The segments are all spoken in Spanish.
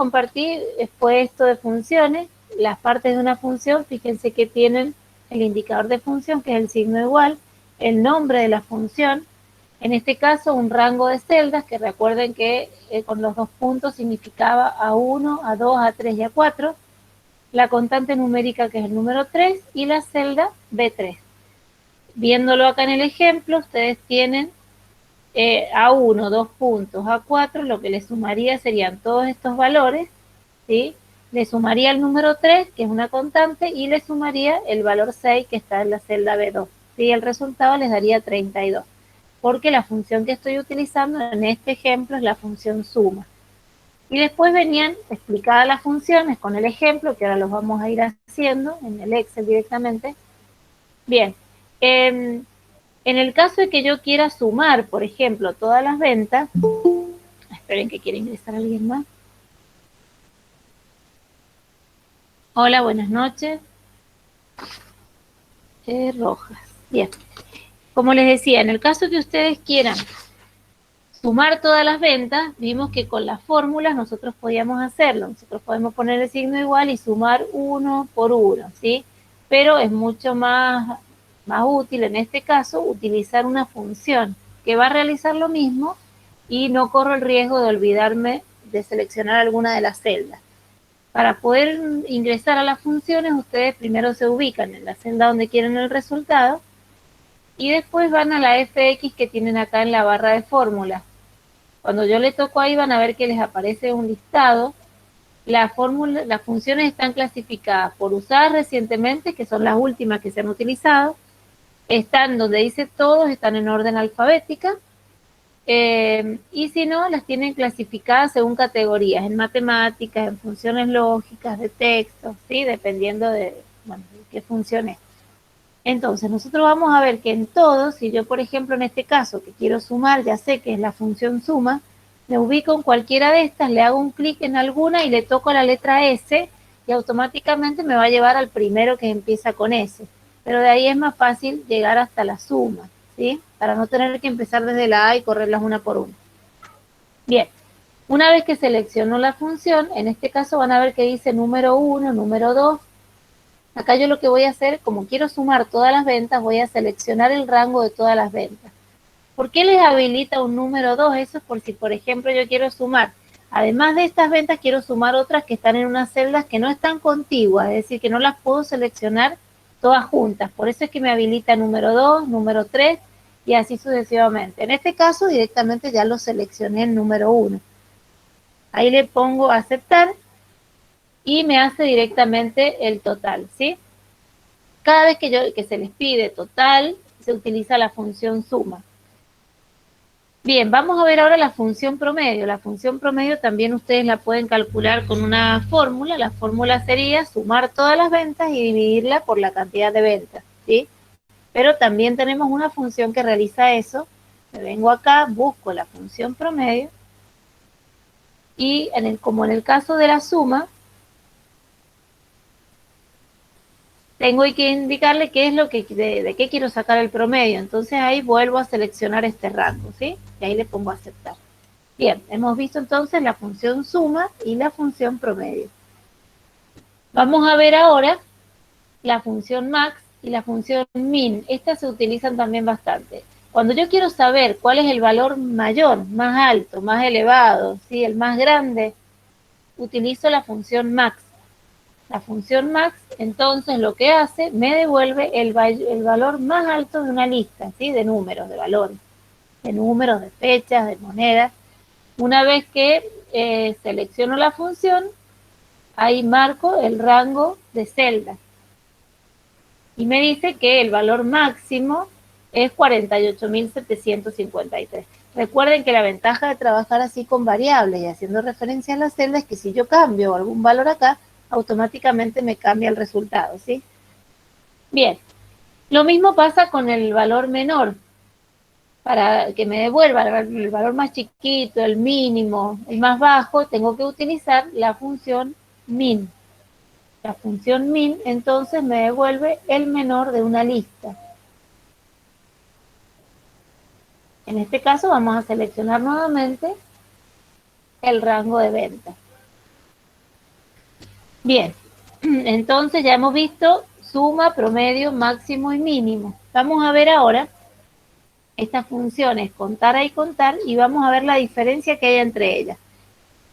compartir fue esto de funciones. Las partes de una función, fíjense que tienen el indicador de función, que es el signo igual, el nombre de la función, en este caso un rango de celdas, que recuerden que con los 2 puntos significaba A1, A2, A3 y A4, la constante numérica, que es el número 3, y la celda B3. Viéndolo acá en el ejemplo, ustedes tienen A1, 2 puntos, A4, lo que le sumaría serían todos estos valores, ¿sí? Le sumaría el número 3, que es una constante, y le sumaría el valor 6, que está en la celda B2. ¿Sí? El resultado les daría 32, porque la función que estoy utilizando en este ejemplo es la función suma. Y después venían explicadas las funciones con el ejemplo, que ahora los vamos a ir haciendo en el Excel directamente. Bien, en el caso de que yo quiera sumar, por ejemplo, todas las ventas, esperen que quiere ingresar alguien más. Hola, buenas noches. Rojas. Bien. Como les decía, en el caso que ustedes quieran sumar todas las ventas, vimos que con las fórmulas nosotros podíamos hacerlo. Nosotros podemos poner el signo igual y sumar uno por uno, ¿sí? Pero es mucho más útil en este caso utilizar una función que va a realizar lo mismo y no corro el riesgo de olvidarme de seleccionar alguna de las celdas. Para poder ingresar a las funciones, ustedes primero se ubican en la celda donde quieren el resultado y después van a la fx que tienen acá en la barra de fórmula. Cuando yo le toco ahí van a ver que les aparece un listado. Las funciones están clasificadas por usadas recientemente, que son las últimas que se han utilizado. Están donde dice todos, están en orden alfabética. Y si no, las tienen clasificadas según categorías, en matemáticas, en funciones lógicas, de texto, ¿sí? Dependiendo de, bueno, de qué función es. Entonces, nosotros vamos a ver que en todos, si yo, por ejemplo, en este caso, que quiero sumar, ya sé que es la función suma, me ubico en cualquiera de estas, le hago un clic en alguna y le toco la letra S y automáticamente me va a llevar al primero que empieza con S. Pero de ahí es más fácil llegar hasta la suma, ¿sí? Para no tener que empezar desde la A y correrlas una por una. Bien, una vez que selecciono la función, en este caso van a ver que dice número 1, número 2. Acá yo lo que voy a hacer, como quiero sumar todas las ventas, voy a seleccionar el rango de todas las ventas. ¿Por qué les habilita un número 2? Eso es por si, por ejemplo, yo quiero sumar, además de estas ventas, quiero sumar otras que están en unas celdas que no están contiguas, es decir, que no las puedo seleccionar todas juntas. Por eso es que me habilita número 2, número 3 y así sucesivamente. En este caso, directamente ya lo seleccioné en número 1. Ahí le pongo aceptar y me hace directamente el total, ¿sí? Cada vez que se les pide total, se utiliza la función suma. Bien, vamos a ver ahora la función promedio. La función promedio también ustedes la pueden calcular con una fórmula. La fórmula sería sumar todas las ventas y dividirla por la cantidad de ventas, ¿sí? Pero también tenemos una función que realiza eso. Me vengo acá, busco la función promedio y como en el caso de la suma, tengo que indicarle qué es lo que, de qué quiero sacar el promedio. Entonces ahí vuelvo a seleccionar este rango, ¿sí? Y ahí le pongo aceptar. Bien, hemos visto entonces la función suma y la función promedio. Vamos a ver ahora la función max y la función min. Estas se utilizan también bastante. Cuando yo quiero saber cuál es el valor mayor, más alto, más elevado, ¿sí? El más grande, utilizo la función max. La función max, entonces, lo que hace, me devuelve el valor más alto de una lista, ¿sí? De números, de valores, de fechas, de monedas. Una vez que selecciono la función, ahí marco el rango de celdas. Y me dice que el valor máximo es 48.753. Recuerden que la ventaja de trabajar así con variables y haciendo referencia a las celdas es que si yo cambio algún valor acá, automáticamente me cambia el resultado, ¿sí? Bien, lo mismo pasa con el valor menor. Para que me devuelva el valor más chiquito, el mínimo, el más bajo, tengo que utilizar la función min. La función min entonces me devuelve el menor de una lista. En este caso vamos a seleccionar nuevamente el rango de venta. Bien, entonces ya hemos visto suma, promedio, máximo y mínimo. Vamos a ver ahora estas funciones contar y contar y vamos a ver la diferencia que hay entre ellas.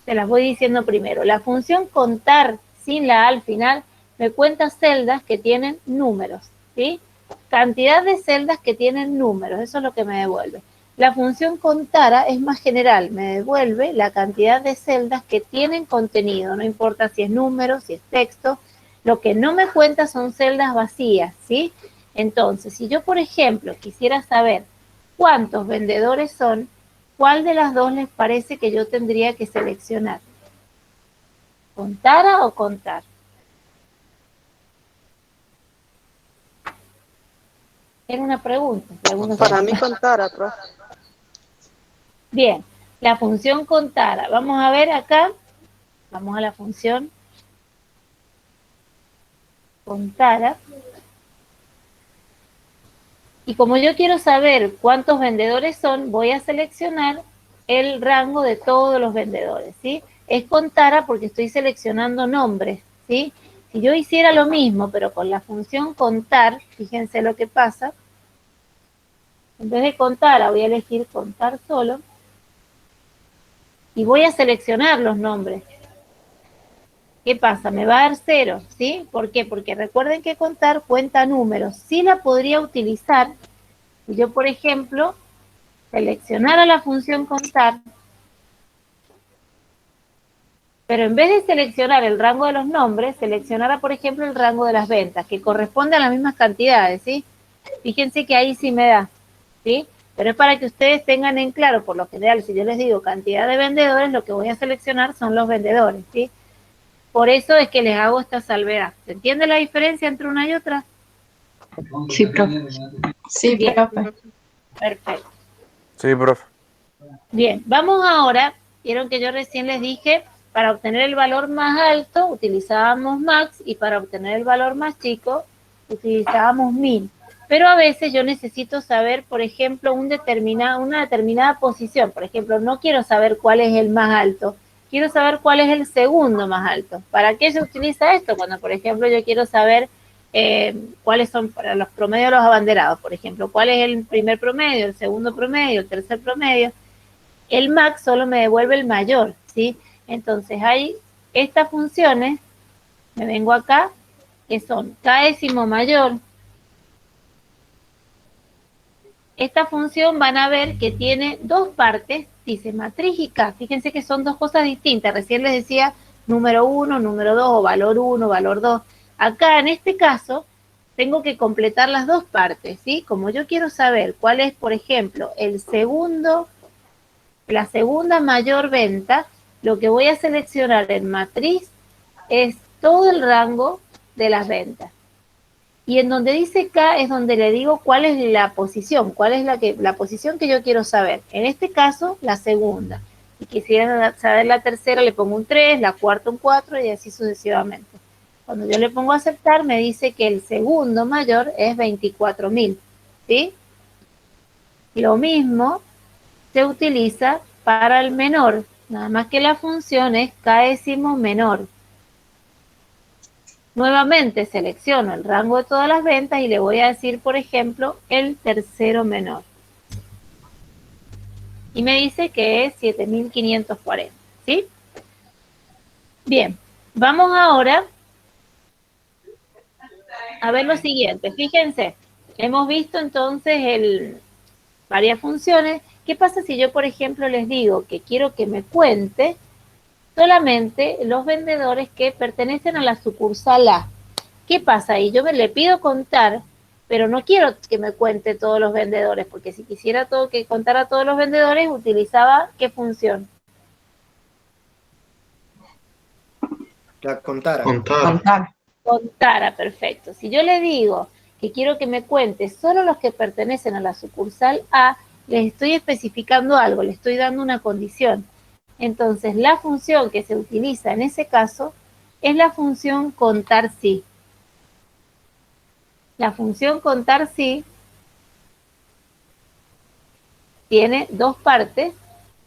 Se las voy diciendo primero. La función contar sin la A al final me cuenta celdas que tienen números, ¿sí? Cantidad de celdas que tienen números, eso es lo que me devuelve. La función contara es más general, me devuelve la cantidad de celdas que tienen contenido, no importa si es número, si es texto. Lo que no me cuenta son celdas vacías, ¿sí? Entonces, si yo, por ejemplo, quisiera saber cuántos vendedores son, ¿cuál de las dos les parece que yo tendría que seleccionar? ¿Contara o contar? Era una pregunta. Para mí contara, profe. Bien, la función contara. Vamos a ver acá. Vamos a la función contara. Y como yo quiero saber cuántos vendedores son, voy a seleccionar el rango de todos los vendedores, ¿sí? Es contara porque estoy seleccionando nombres, ¿sí? Si yo hiciera lo mismo, pero con la función contar, fíjense lo que pasa. En vez de contara, voy a elegir contar solo. Y voy a seleccionar los nombres. ¿Qué pasa? Me va a dar 0, ¿sí? ¿Por qué? Porque recuerden que contar cuenta números. Sí la podría utilizar si yo, por ejemplo, seleccionara la función contar, pero en vez de seleccionar el rango de los nombres, seleccionara, por ejemplo, el rango de las ventas, que corresponde a las mismas cantidades, ¿sí? Fíjense que ahí sí me da, ¿sí? Pero es para que ustedes tengan en claro, por lo general, si yo les digo cantidad de vendedores, lo que voy a seleccionar son los vendedores, ¿sí? Por eso es que les hago esta salvedad. ¿Se entiende la diferencia entre una y otra? Sí, profe. Sí, Bien, profe. perfecto. Sí, profe. Bien, vamos ahora, vieron que yo recién les dije, para obtener el valor más alto utilizábamos max y para obtener el valor más chico utilizábamos min. Pero a veces yo necesito saber, por ejemplo, una determinada posición. Por ejemplo, no quiero saber cuál es el más alto, quiero saber cuál es el segundo más alto. ¿Para qué se utiliza esto? Cuando, por ejemplo, yo quiero saber cuáles son para los promedios de los abanderados, por ejemplo, cuál es el primer promedio, el segundo promedio, el tercer promedio. El max solo me devuelve el mayor, ¿sí? Entonces hay estas funciones, me vengo acá, que son k mayor. Esta función van a ver que tiene dos partes, dice matriz y k. Fíjense que son dos cosas distintas. Recién les decía número 1, número 2, o valor 1, valor 2. Acá, en este caso, tengo que completar las dos partes, ¿sí? Como yo quiero saber cuál es, por ejemplo, la segunda mayor venta, lo que voy a seleccionar en matriz es todo el rango de las ventas. Y en donde dice K es donde le digo cuál es la posición, cuál es la posición que yo quiero saber. En este caso, la segunda. Si quisiera saber la tercera, le pongo un 3, la cuarta un 4 y así sucesivamente. Cuando yo le pongo a aceptar, me dice que el segundo mayor es 24.000, ¿sí? Lo mismo se utiliza para el menor, nada más que la función es k-décimo menor. Nuevamente selecciono el rango de todas las ventas y le voy a decir, por ejemplo, el tercero menor. Y me dice que es 7.540, ¿sí? Bien, vamos ahora a ver lo siguiente. Fíjense, hemos visto entonces varias funciones. ¿Qué pasa si yo, por ejemplo, les digo que quiero que me cuente solamente los vendedores que pertenecen a la sucursal A? ¿Qué pasa ahí? Yo le pido contar, pero no quiero que me cuente todos los vendedores, porque si quisiera que contara a todos los vendedores, utilizaba ¿qué función? La contara. Contar. Contara, perfecto. Si yo le digo que quiero que me cuente solo los que pertenecen a la sucursal A, les estoy especificando algo, le estoy dando una condición. Entonces, la función que se utiliza en ese caso es la función contar sí. La función contar sí tiene dos partes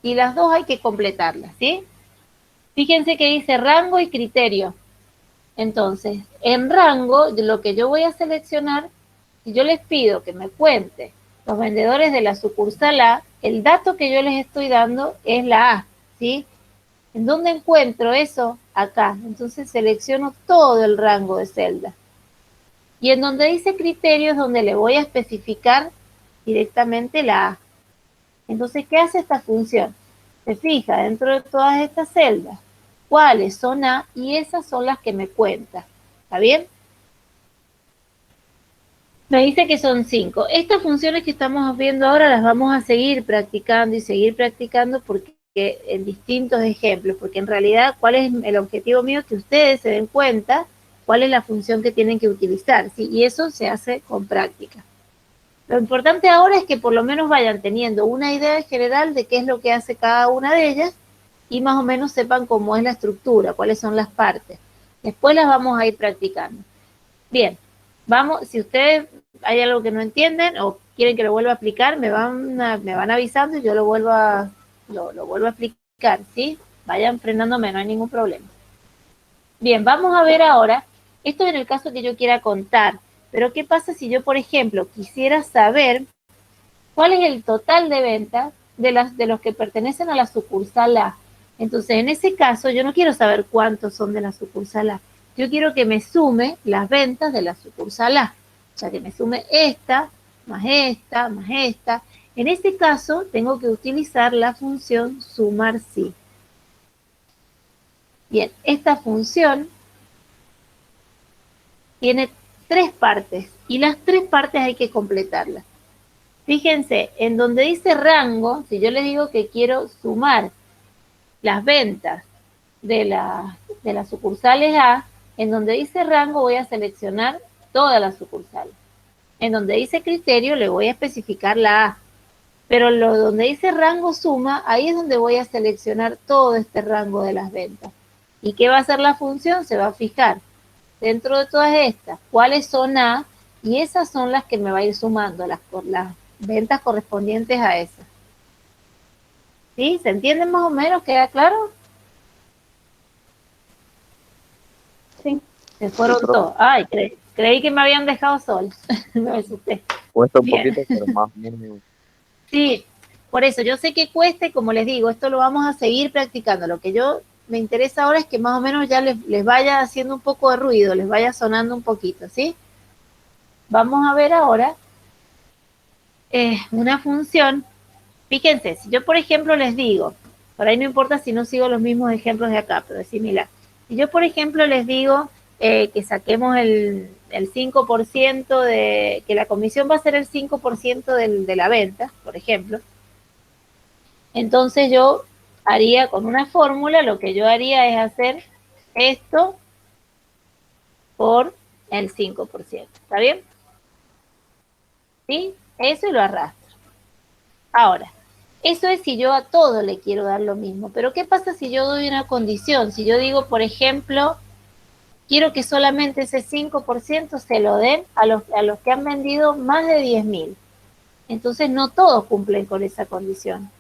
y las dos hay que completarlas, ¿sí? Fíjense que dice rango y criterio. Entonces, en rango, lo que yo voy a seleccionar, si yo les pido que me cuente los vendedores de la sucursal A, el dato que yo les estoy dando es la A, ¿sí? ¿En dónde encuentro eso? Acá. Entonces selecciono todo el rango de celdas. Y en donde dice criterios, donde le voy a especificar directamente la A. Entonces, ¿qué hace esta función? Se fija dentro de todas estas celdas cuáles son A y esas son las que me cuenta. ¿Está bien? Me dice que son 5. Estas funciones que estamos viendo ahora las vamos a seguir practicando y seguir practicando porque en distintos ejemplos, porque en realidad, ¿cuál es el objetivo mío? Que ustedes se den cuenta cuál es la función que tienen que utilizar, ¿sí? Y eso se hace con práctica. Lo importante ahora es que por lo menos vayan teniendo una idea general de qué es lo que hace cada una de ellas y más o menos sepan cómo es la estructura, cuáles son las partes. Después las vamos a ir practicando. Bien, vamos, si ustedes hay algo que no entienden o quieren que lo vuelva a explicar, me van avisando y yo lo vuelvo a explicar, ¿sí? Vayan frenándome, no hay ningún problema. Bien, vamos a ver ahora, esto en el caso que yo quiera contar, pero ¿qué pasa si yo, por ejemplo, quisiera saber cuál es el total de ventas de los que pertenecen a la sucursal A? Entonces, en ese caso, yo no quiero saber cuántos son de la sucursal A. Yo quiero que me sume las ventas de la sucursal A. O sea, que me sume esta, más esta, más esta. En este caso, tengo que utilizar la función sumar sí. Bien, esta función tiene 3 partes y las 3 partes hay que completarlas. Fíjense, en donde dice rango, si yo les digo que quiero sumar las ventas de las sucursales A, en donde dice rango voy a seleccionar todas las sucursales. En donde dice criterio le voy a especificar la A. Pero donde dice rango suma, ahí es donde voy a seleccionar todo este rango de las ventas. ¿Y qué va a hacer la función? Se va a fijar dentro de todas estas cuáles son A y esas son las que me va a ir sumando, las ventas correspondientes a esas. ¿Sí? ¿Se entiende más o menos? ¿Queda claro? Sí. Se fueron todos. Ay, creí que me habían dejado solos. Me asusté. Cuesta un Bien. poquito, pero más o menos. Sí, por eso yo sé que cueste, como les digo, esto lo vamos a seguir practicando. Lo que yo me interesa ahora es que más o menos ya les vaya haciendo un poco de ruido, les vaya sonando un poquito, ¿sí? Vamos a ver ahora una función. Fíjense, si yo por ejemplo les digo, por ahí no importa si no sigo los mismos ejemplos de acá, pero es similar. Si yo por ejemplo les digo que saquemos el 5% que la comisión va a ser el 5% de la venta, por ejemplo, entonces yo haría con una fórmula, lo que yo haría es hacer esto por el 5%, ¿está bien? ¿Sí? Eso y lo arrastro. Ahora, eso es si yo a todo le quiero dar lo mismo, pero ¿qué pasa si yo doy una condición? Si yo digo, por ejemplo, quiero que solamente ese 5% se lo den a los que han vendido más de 10.000. Entonces no todos cumplen con esa condición.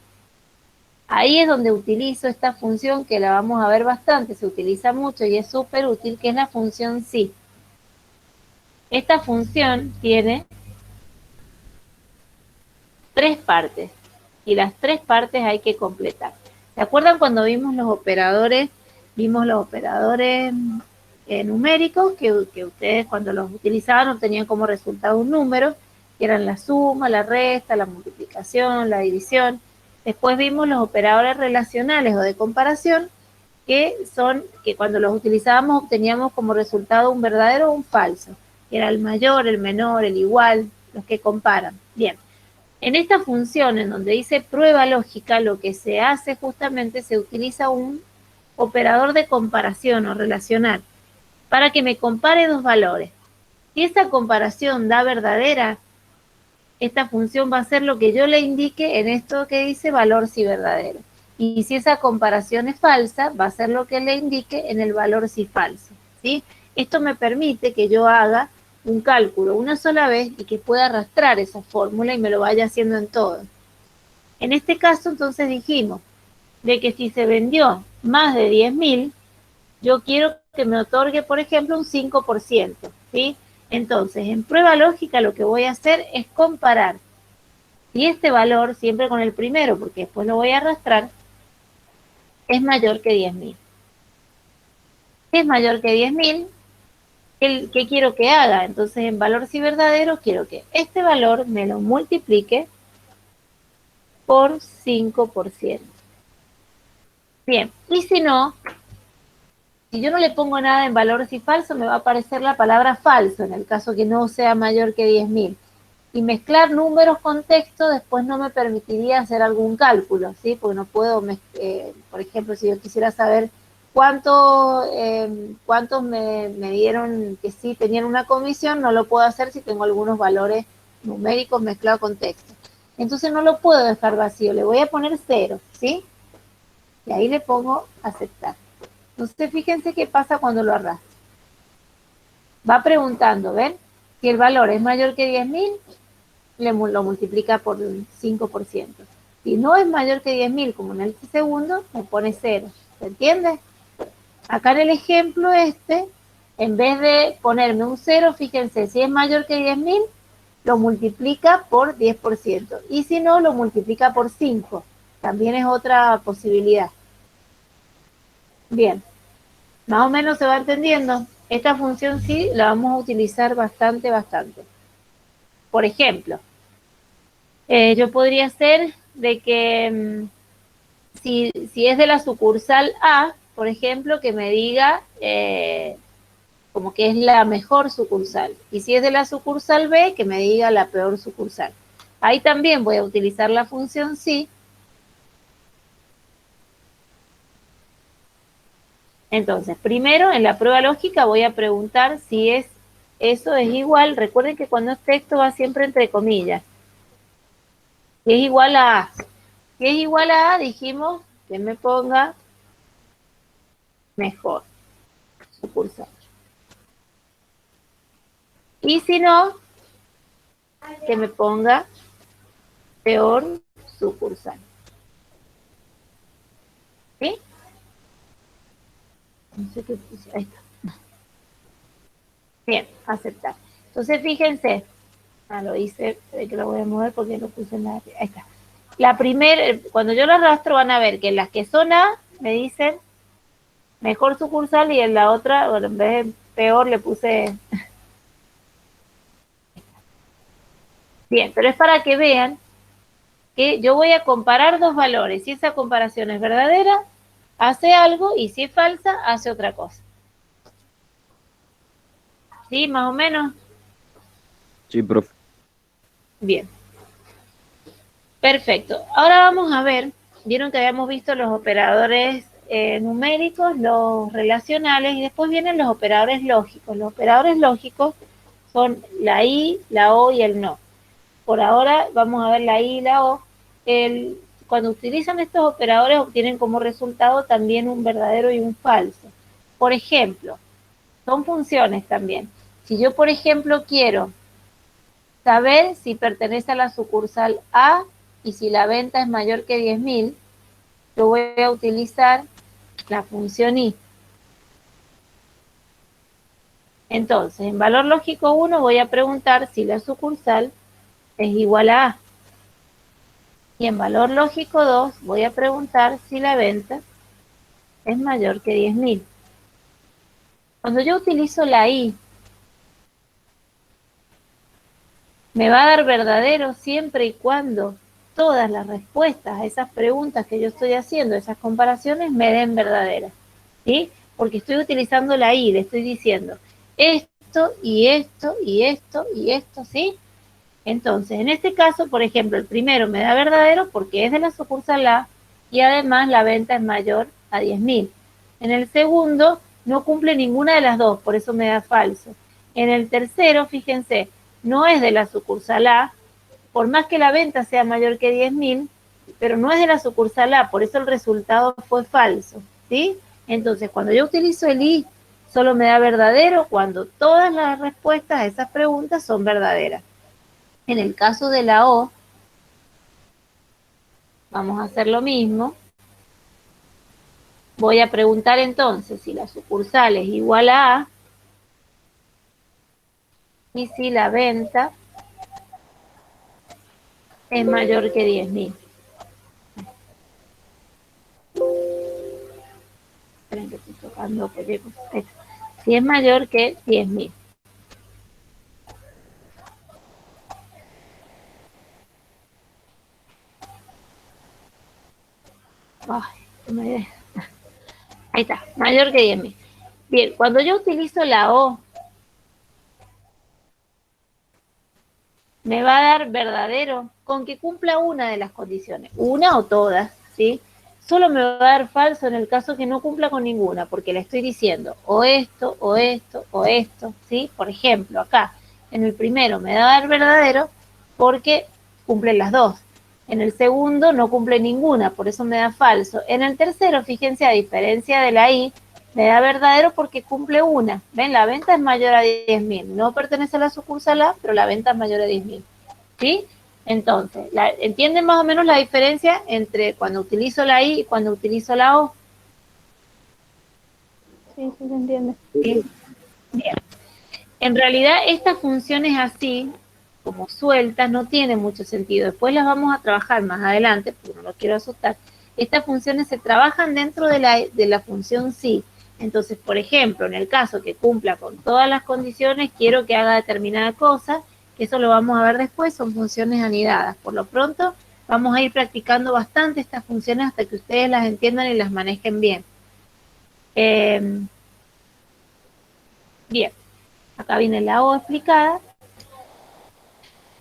Ahí es donde utilizo esta función que la vamos a ver bastante, se utiliza mucho y es súper útil, que es la función sí. Esta función tiene 3 partes y las 3 partes hay que completar. ¿Se acuerdan cuando vimos los operadores? Vimos los operadores numéricos que ustedes cuando los utilizaban obtenían como resultado un número, que eran la suma, la resta, la multiplicación, la división. Después vimos los operadores relacionales o de comparación, que cuando los utilizábamos obteníamos como resultado un verdadero o un falso, que era el mayor, el menor, el igual, los que comparan. Bien, en esta función en donde dice prueba lógica, lo que se hace justamente se utiliza un operador de comparación o relacional para que me compare dos valores. Si esa comparación da verdadera, esta función va a hacer lo que yo le indique en esto que dice valor si verdadero. Y si esa comparación es falsa, va a hacer lo que le indique en el valor si falso, ¿sí? Esto me permite que yo haga un cálculo una sola vez y que pueda arrastrar esa fórmula y me lo vaya haciendo en todo. En este caso, entonces dijimos de que si se vendió más de 10.000, yo quiero que que me otorgue, por ejemplo, un 5%, ¿sí? Entonces, en prueba lógica lo que voy a hacer es comparar si este valor, siempre con el primero, porque después lo voy a arrastrar, es mayor que 10.000. Si es mayor que 10.000, ¿qué quiero que haga? Entonces, en valor si verdadero, quiero que este valor me lo multiplique por 5%. Bien, y si no, si yo no le pongo nada en valor si falso, me va a aparecer la palabra falso, en el caso que no sea mayor que 10.000. Y mezclar números con texto después no me permitiría hacer algún cálculo, ¿sí? Porque no puedo, por ejemplo, si yo quisiera saber cuántos me dieron que sí tenían una comisión, no lo puedo hacer si tengo algunos valores numéricos mezclados con texto. Entonces no lo puedo dejar vacío, le voy a poner 0, ¿sí? Y ahí le pongo aceptar. Entonces fíjense qué pasa cuando lo arrastro. Va preguntando, ¿ven? Si el valor es mayor que 10.000, lo multiplica por el 5%. Si no es mayor que 10.000, como en el segundo, me pone 0. ¿Se entiende? Acá en el ejemplo en vez de ponerme un 0, fíjense, si es mayor que 10.000, lo multiplica por 10%. Y si no, lo multiplica por 5. También es otra posibilidad. Bien, más o menos se va entendiendo. Esta función sí la vamos a utilizar bastante. Por ejemplo, yo podría hacer de que si es de la sucursal A, por ejemplo, que me diga como que es la mejor sucursal. Y si es de la sucursal B, que me diga la peor sucursal. Ahí también voy a utilizar la función sí. Entonces, primero en la prueba lógica voy a preguntar si eso es igual. Recuerden que cuando es texto va siempre entre comillas. Si es igual a A. Si es igual a A, dijimos que me ponga mejor sucursal. Y si no, que me ponga peor sucursal. ¿Sí? No sé qué puse. Ahí está. Bien, aceptar. Entonces, fíjense. Lo hice, que lo voy a mover porque lo puse en la... Ahí está. La primera, cuando yo lo arrastro van a ver que las que son A me dicen mejor sucursal y en la otra, bueno, en vez de peor le puse... Bien, pero es para que vean que yo voy a comparar dos valores. Si esa comparación es verdadera, hace algo, y si es falsa, hace otra cosa. ¿Sí? Más o menos. Sí, profe. Bien. Perfecto. Ahora vamos a ver, vieron que habíamos visto los operadores numéricos, los relacionales, y después vienen los operadores lógicos. Los operadores lógicos son la I, la O y el no. Por ahora vamos a ver la I y la O. Cuando utilizan estos operadores obtienen como resultado también un verdadero y un falso. Por ejemplo, son funciones también. Si yo, por ejemplo, quiero saber si pertenece a la sucursal A y si la venta es mayor que 10.000, yo voy a utilizar la función I. Entonces, en valor lógico 1 voy a preguntar si la sucursal es igual a A. Y en valor lógico 2 voy a preguntar si la venta es mayor que 10.000. Cuando yo utilizo la I, me va a dar verdadero siempre y cuando todas las respuestas a esas preguntas que yo estoy haciendo, esas comparaciones, me den verdaderas, ¿sí? Porque estoy utilizando la I, le estoy diciendo esto y esto y esto y esto, ¿sí? Entonces, en este caso, por ejemplo, el primero me da verdadero porque es de la sucursal A y además la venta es mayor a 10.000. En el segundo, no cumple ninguna de las dos, por eso me da falso. En el tercero, fíjense, no es de la sucursal A, por más que la venta sea mayor que 10.000, pero no es de la sucursal A, por eso el resultado fue falso, ¿sí? Entonces, cuando yo utilizo el I, solo me da verdadero cuando todas las respuestas a esas preguntas son verdaderas. En el caso de la O, vamos a hacer lo mismo. voy a preguntar entonces si la sucursal es igual a y si la venta es mayor que 10.000. Esperen que estoy tocando cualquier cosa. Si es mayor que 10.000. Ay, ahí está, mayor que 10.000. Bien, cuando yo utilizo la O, me va a dar verdadero con que cumpla una de las condiciones, una o todas, ¿sí? Solo me va a dar falso en el caso que no cumpla con ninguna, porque le estoy diciendo o esto, o esto, o esto, ¿sí? Por ejemplo, acá, en el primero me va a dar verdadero porque cumple las dos. En el segundo no cumple ninguna, por eso me da falso. En el tercero, fíjense, a diferencia de la I, me da verdadero porque cumple una. ¿Ven? La venta es mayor a 10.000. No pertenece a la sucursal A, pero la venta es mayor a 10.000. ¿Sí? Entonces, ¿entienden más o menos la diferencia entre cuando utilizo la I y cuando utilizo la O? Sí, sí se entiende. ¿Sí? Bien. En realidad, estas funciones así, como sueltas, no tienen mucho sentido. Después las vamos a trabajar más adelante, porque no los quiero asustar. Estas funciones se trabajan dentro de la función sí. Entonces, por ejemplo, en el caso que cumpla con todas las condiciones, quiero que haga determinada cosa, que eso lo vamos a ver después, son funciones anidadas. Por lo pronto, vamos a ir practicando bastante estas funciones hasta que ustedes las entiendan y las manejen bien. Bien, acá viene la O explicada.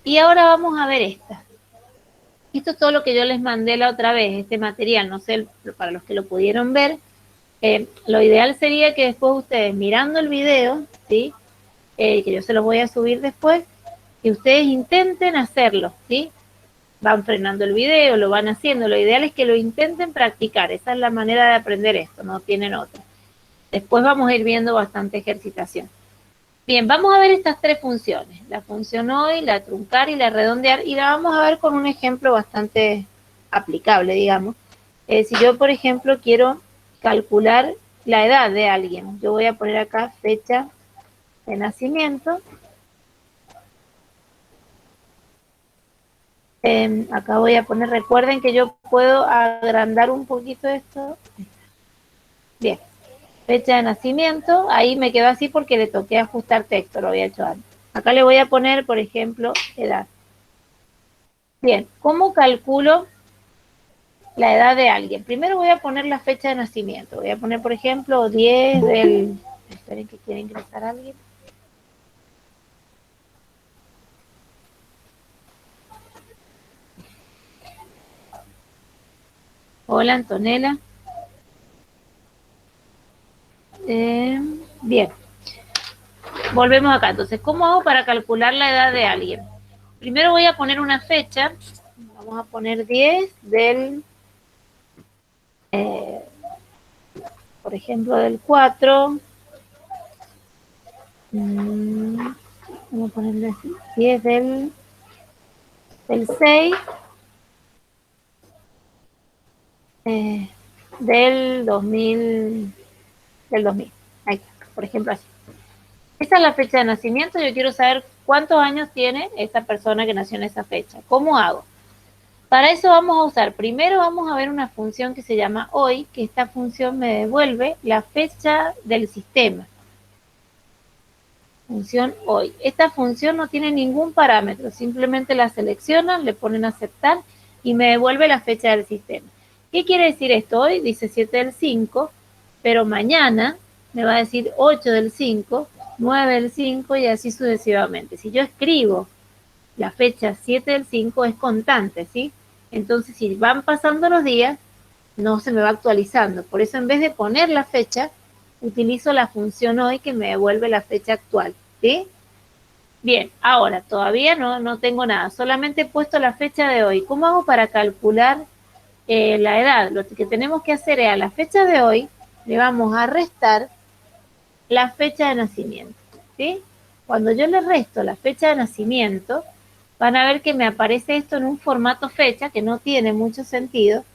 Y ahora vamos a ver esta. Esto es todo lo que yo les mandé la otra vez, este material, no sé, para los que lo pudieron ver. Lo ideal sería que después ustedes, mirando el video, ¿sí? Que yo se los voy a subir después, que ustedes intenten hacerlo, ¿sí? Van frenando el video, lo van haciendo. Lo ideal es que lo intenten practicar. Esa es la manera de aprender esto, no tienen otra. Después vamos a ir viendo bastante ejercitación. Bien, vamos a ver estas tres funciones, la función hoy, la truncar y la redondear, y la vamos a ver con un ejemplo bastante aplicable, digamos. Si yo, por ejemplo, quiero calcular la edad de alguien, yo voy a poner acá fecha de nacimiento. Acá voy a poner, recuerden que yo puedo agrandar un poquito esto. Bien. Fecha de nacimiento, ahí me quedó así porque le toqué ajustar texto, lo había hecho antes. Acá le voy a poner, por ejemplo, edad. Bien, ¿cómo calculo la edad de alguien? Primero voy a poner la fecha de nacimiento. Voy a poner, por ejemplo, 10 del... Esperen que quiere ingresar alguien. Hola, Antonella. Bien. Volvemos acá. Entonces, ¿cómo hago para calcular la edad de alguien? Primero voy a poner una fecha. Vamos a poner 10 del... por ejemplo, del 4. Vamos a ponerle así. 10 del 6. Del 2000. Del 2000. Ahí está, por ejemplo, así. Esta es la fecha de nacimiento. Yo quiero saber cuántos años tiene esta persona que nació en esa fecha. ¿Cómo hago? Para eso vamos a usar, primero vamos a ver una función que se llama hoy, que esta función me devuelve la fecha del sistema. Función hoy. Esta función no tiene ningún parámetro, simplemente la seleccionan, le ponen aceptar y me devuelve la fecha del sistema. ¿Qué quiere decir esto? Hoy dice 7 del 5, pero mañana me va a decir 8 del 5, 9 del 5 y así sucesivamente. Si yo escribo la fecha 7 del 5 es constante, ¿sí? Entonces, si van pasando los días, no se me va actualizando. Por eso, en vez de poner la fecha, utilizo la función hoy que me devuelve la fecha actual, ¿sí? Bien, ahora, todavía no tengo nada. Solamente he puesto la fecha de hoy. ¿Cómo hago para calcular la edad? Lo que tenemos que hacer es a la fecha de hoy, le vamos a restar la fecha de nacimiento, ¿sí? Cuando yo le resto la fecha de nacimiento, van a ver que me aparece esto en un formato fecha que no tiene mucho sentido,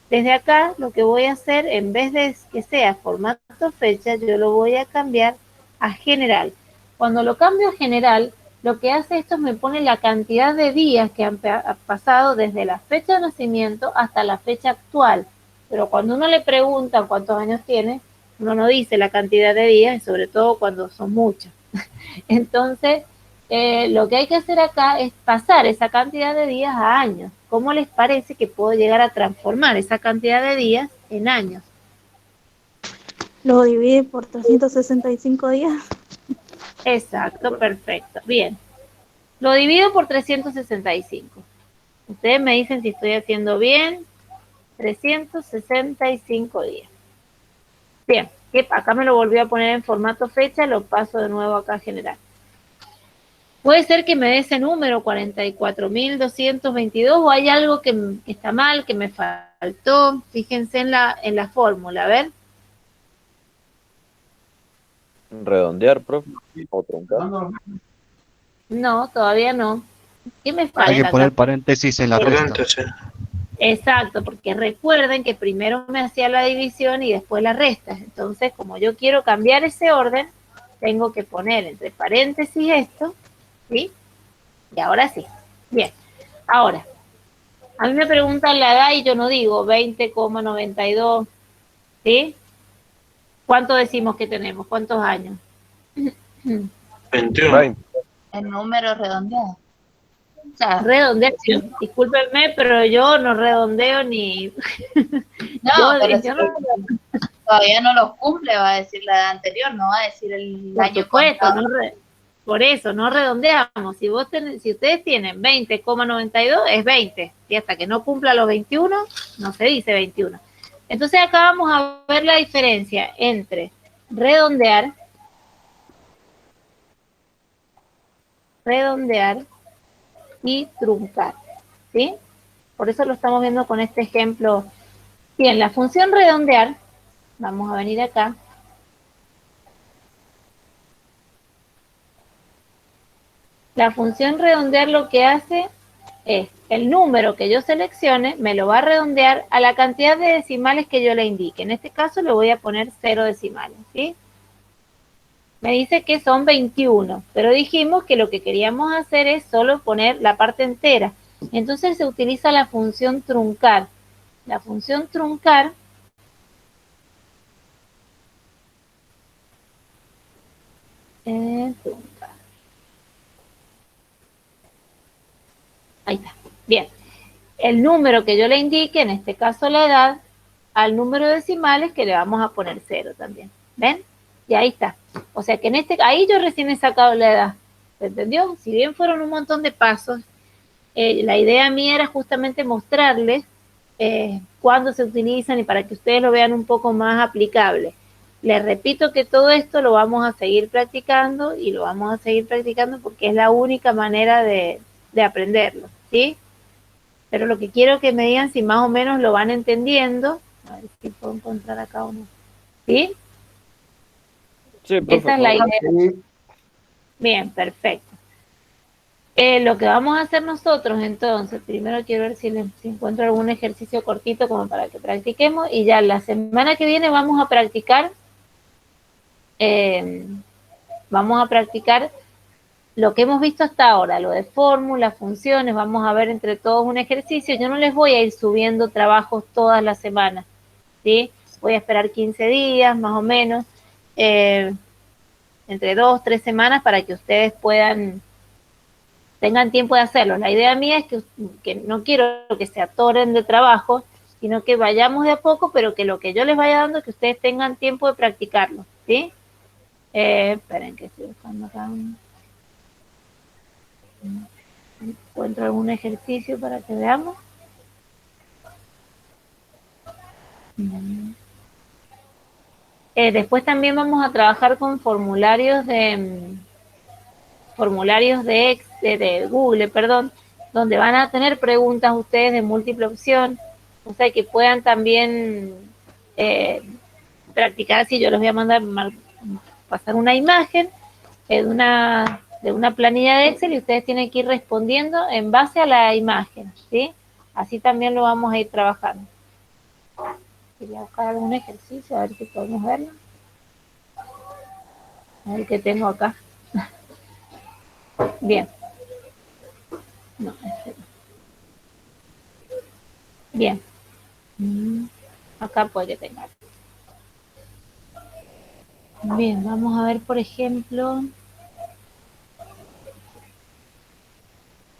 Desde acá lo que voy a hacer, en vez de que sea formato fecha, yo lo voy a cambiar a general. Cuando lo cambio a general, lo que hace esto es me pone la cantidad de días que han pasado desde la fecha de nacimiento hasta la fecha actual. Pero cuando uno le pregunta cuántos años tiene, uno no dice la cantidad de días, sobre todo cuando son muchos. Entonces, lo que hay que hacer acá es pasar esa cantidad de días a años. ¿Cómo les parece que puedo llegar a transformar esa cantidad de días en años? Lo divide por 365 días. Exacto, perfecto. Bien. Lo divido por 365. Ustedes me dicen si estoy haciendo bien. 365 días. Bien, acá me lo volvió a poner en formato fecha, lo paso de nuevo acá a general. Puede ser que me dé ese número, 44.222, o hay algo que está mal, que me faltó. Fíjense en la fórmula, a ver. Redondear, profe. O truncar. No, todavía no. ¿Qué me falta Hay que acá? poner paréntesis en la resta. Paréntesis. Exacto, porque recuerden que primero me hacía la división y después la resta. Entonces, como yo quiero cambiar ese orden, tengo que poner entre paréntesis esto, ¿sí? Y ahora sí. Bien. Ahora, a mí me preguntan la edad y yo no digo 20,92, ¿sí? ¿Cuánto decimos que tenemos? ¿Cuántos años? 21. 20. El número redondeado. O sea, Redondear, discúlpenme, pero yo no redondeo ni... no, pero yo si no, todavía no los cumple, va a decir la edad anterior, no va a decir el por año supuesto, contado. por eso, no redondeamos. Si ustedes tienen 20,92, es 20. Y hasta que no cumpla los 21, no se dice 21. Entonces acá vamos a ver la diferencia entre redondear y truncar, ¿sí? Por eso lo estamos viendo con este ejemplo. Bien, la función redondear, vamos a venir acá. La función redondear lo que hace es el número que yo seleccione, me lo va a redondear a la cantidad de decimales que yo le indique. En este caso le voy a poner 0 decimales, ¿sí? Me dice que son 21, pero dijimos que lo que queríamos hacer es solo poner la parte entera. Entonces se utiliza la función truncar. La función truncar truncar. Ahí está. Bien. El número que yo le indique, en este caso la edad, al número de decimales que le vamos a poner 0 también. ¿Ven? Y ahí está. O sea que ahí yo recién he sacado la edad. ¿Se entendió? Si bien fueron un montón de pasos, la idea mía era justamente mostrarles cuándo se utilizan y para que ustedes lo vean un poco más aplicable. Les repito que todo esto lo vamos a seguir practicando y lo vamos a seguir practicando porque es la única manera de aprenderlo, ¿sí? Pero lo que quiero que me digan si más o menos lo van entendiendo. A ver si puedo encontrar acá uno. ¿Sí? Sí, profe. Esa es la idea. Bien, perfecto. Lo que vamos a hacer nosotros entonces, primero quiero ver si encuentro algún ejercicio cortito como para que practiquemos y ya la semana que viene vamos a practicar lo que hemos visto hasta ahora, lo de fórmulas, funciones, vamos a ver entre todos un ejercicio. Yo no les voy a ir subiendo trabajos todas las semanas, ¿sí? Voy a esperar 15 días más o menos, entre 2, 3 semanas para que ustedes tengan tiempo de hacerlo. La idea mía es que no quiero que se atoren de trabajo, sino que vayamos de a poco, pero que lo que yo les vaya dando, que ustedes tengan tiempo de practicarlo, ¿sí? Esperen que estoy buscando acá encuentro algún ejercicio para que veamos. Después también vamos a trabajar con formularios de Google, perdón, donde van a tener preguntas ustedes de múltiple opción, o sea que puedan también practicar. Si yo les voy a pasar una imagen de una planilla de Excel y ustedes tienen que ir respondiendo en base a la imagen, ¿sí? Así también lo vamos a ir trabajando. Quería buscar algún ejercicio, a ver si podemos verlo. A ver qué tengo acá. Bien. No, este no. Bien. Acá puede tener. Bien, vamos a ver, por ejemplo.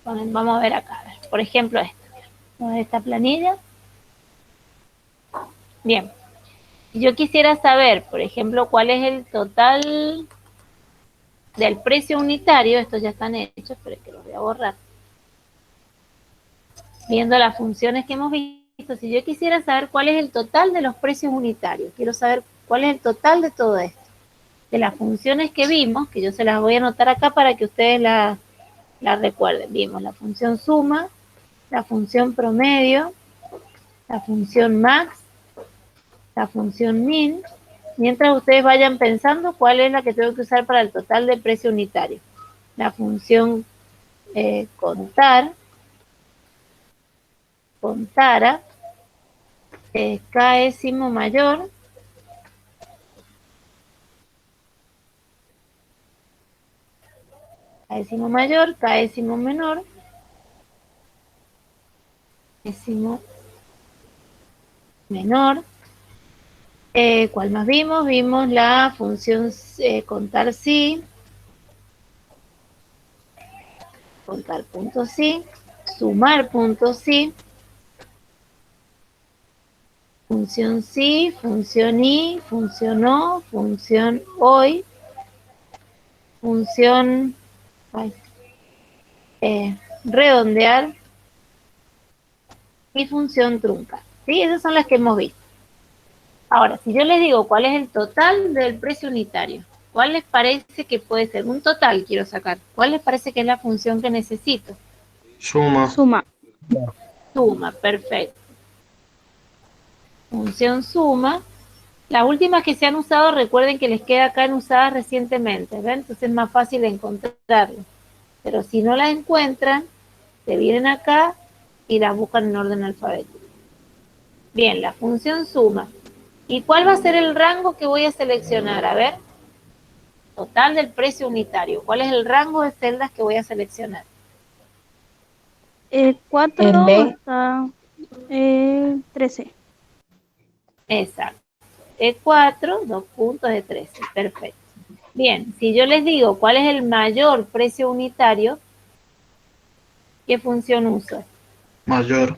Vamos a ver acá. A ver, por ejemplo, esta planilla. Bien. Si yo quisiera saber, por ejemplo, cuál es el total del precio unitario, estos ya están hechos, pero es que los voy a borrar. Viendo las funciones que hemos visto, si yo quisiera saber cuál es el total de los precios unitarios, quiero saber cuál es el total de todo esto, de las funciones que vimos, que yo se las voy a anotar acá para que ustedes las recuerden. Vimos la función suma, la función promedio, la función max, la función min, mientras ustedes vayan pensando cuál es la que tengo que usar para el total de precio unitario. La función contar, contara, késimo mayor, késimo mayor, késimo menor, késimo menor. ¿Cuál más vimos? Vimos la función contar sí, contar punto sí, sumar punto sí, función sí, función y, función o, función hoy, función redondear y función truncar. ¿Sí? Esas son las que hemos visto. Ahora, si yo les digo cuál es el total del precio unitario, ¿cuál les parece que puede ser? Un total quiero sacar. ¿Cuál les parece que es la función que necesito? Suma. Suma. Suma, perfecto. Función suma. Las últimas que se han usado, recuerden que les queda acá en usadas recientemente, ¿ven? Entonces es más fácil encontrarlas. Pero si no las encuentran, se vienen acá y las buscan en orden alfabético. Bien, la función suma. ¿Y cuál va a ser el rango que voy a seleccionar? A ver, total del precio unitario. ¿Cuál es el rango de celdas que voy a seleccionar? 4 En B. hasta 13. Exacto. E4, 2 puntos de 13. Perfecto. Bien, si yo les digo cuál es el mayor precio unitario, ¿qué función uso? Mayor.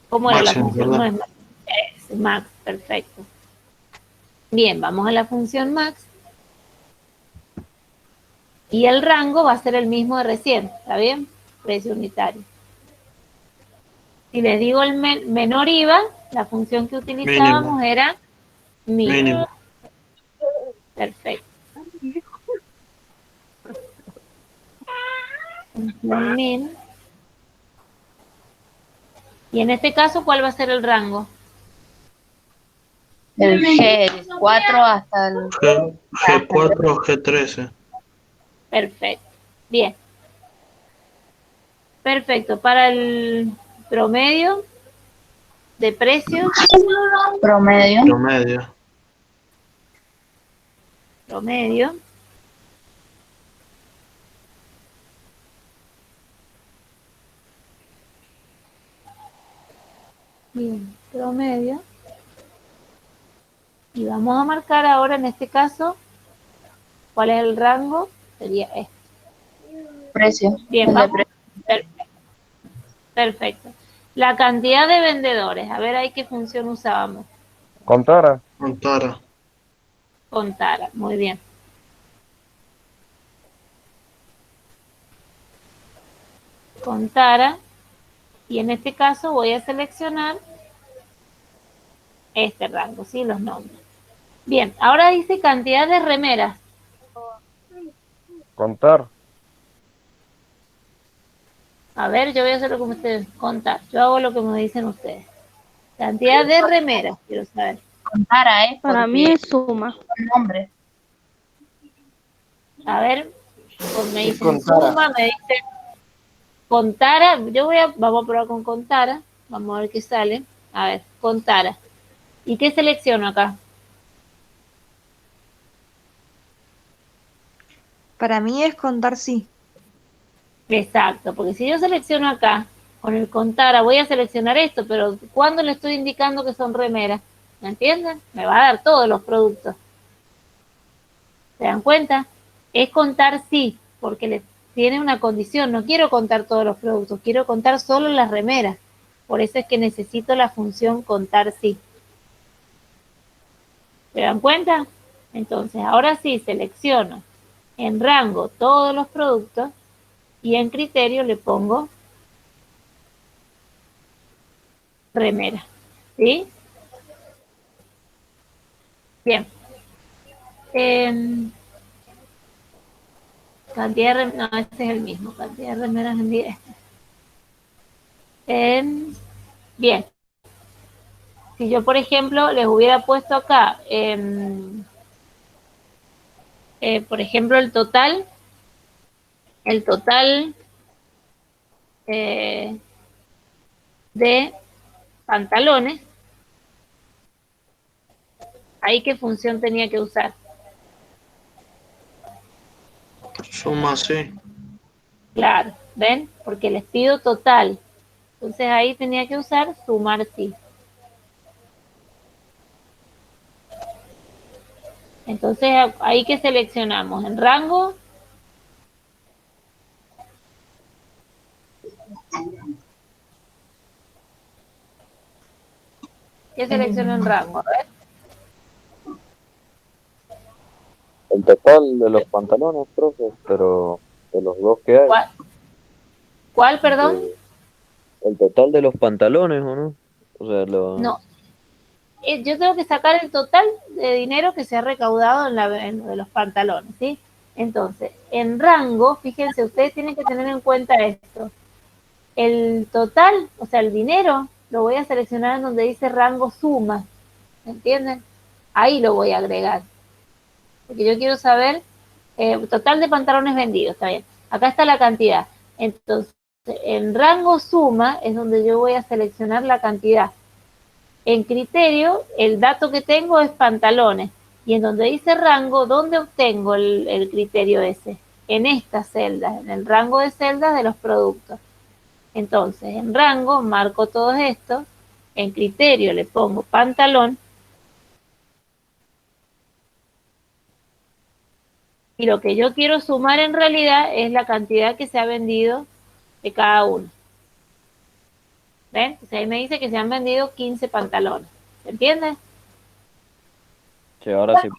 ¿Cómo era la Máximo, función? No ¿verdad? es max. Es max, perfecto. Bien, vamos a la función max. Y el rango va a ser el mismo de recién, ¿está bien? Precio unitario. Si les digo el menor IVA, la función que utilizábamos Mínimo. era mínimo. Mínimo. Perfecto. Función min. Y en este caso, ¿cuál va a ser el rango? Del G4 hasta el... G4 o G13. Perfecto. Bien. Perfecto. Para el promedio de precios, Promedio. Promedio. promedio. Bien, promedio. Y vamos a marcar ahora en este caso, ¿cuál es el rango? Sería este. Precio. Bien, El de vamos. precio. Perfecto. Perfecto. La cantidad de vendedores. A ver ahí qué función usábamos. Contara. Contara. Contara. Muy bien. Contara. Y en este caso voy a seleccionar este rango, ¿sí? Los nombres. Bien, ahora dice cantidad de remeras. Contar. A ver, yo voy a hacerlo como ustedes. Contar. Yo hago lo que me dicen ustedes. Cantidad de remeras, quiero saber. Contara, ¿eh? Para Porque mí es suma. el nombre. A ver, pues me dicen Contara. suma, me dicen Con Tara, vamos a probar con Contara, vamos a ver qué sale. A ver, Contara. ¿Y qué selecciono acá? Para mí es contar sí. Exacto, porque si yo selecciono acá, con el Contara, voy a seleccionar esto, pero ¿cuándo le estoy indicando que son remeras? ¿Me entienden? Me va a dar todos los productos. ¿Se dan cuenta? Es contar sí, porque le tiene una condición. No quiero contar todos los productos, quiero contar solo las remeras. Por eso es que necesito la función contar sí. ¿Se dan cuenta? Entonces, ahora sí, selecciono en rango todos los productos y en criterio le pongo remera. ¿Sí? Bien. Cantidad de remeras, no, este es el mismo. Cantidad de remeras vendidas. Bien. Si yo, por ejemplo, les hubiera puesto acá, por ejemplo, el total de pantalones, ¿ahí qué función tenía que usar? Suma sí. Claro, ¿ven? Porque les pido total. Entonces ahí tenía que usar sumar sí. Entonces ahí que seleccionamos en rango. ¿Qué selecciono en rango? A ver. El total de los pantalones, profe, pero de los dos que hay. ¿Cuál, perdón? El total de los pantalones, ¿o no? O sea, No. Yo tengo que sacar el total de dinero que se ha recaudado en lo de los pantalones, ¿sí? Entonces, en rango, fíjense, ustedes tienen que tener en cuenta esto. El total, o sea, el dinero, lo voy a seleccionar en donde dice rango suma, ¿entienden? Ahí lo voy a agregar. Porque yo quiero saber total de pantalones vendidos, está bien. Acá está la cantidad. Entonces, en rango suma es donde yo voy a seleccionar la cantidad. En criterio, el dato que tengo es pantalones. Y en donde dice rango, ¿dónde obtengo el criterio ese? En estas celdas, en el rango de celdas de los productos. Entonces, en rango marco todo esto. En criterio le pongo pantalón. Y lo que yo quiero sumar en realidad es la cantidad que se ha vendido de cada uno. ¿Ven? Entonces ahí me dice que se han vendido 15 pantalones. ¿Se entiende? sí, ahora sí.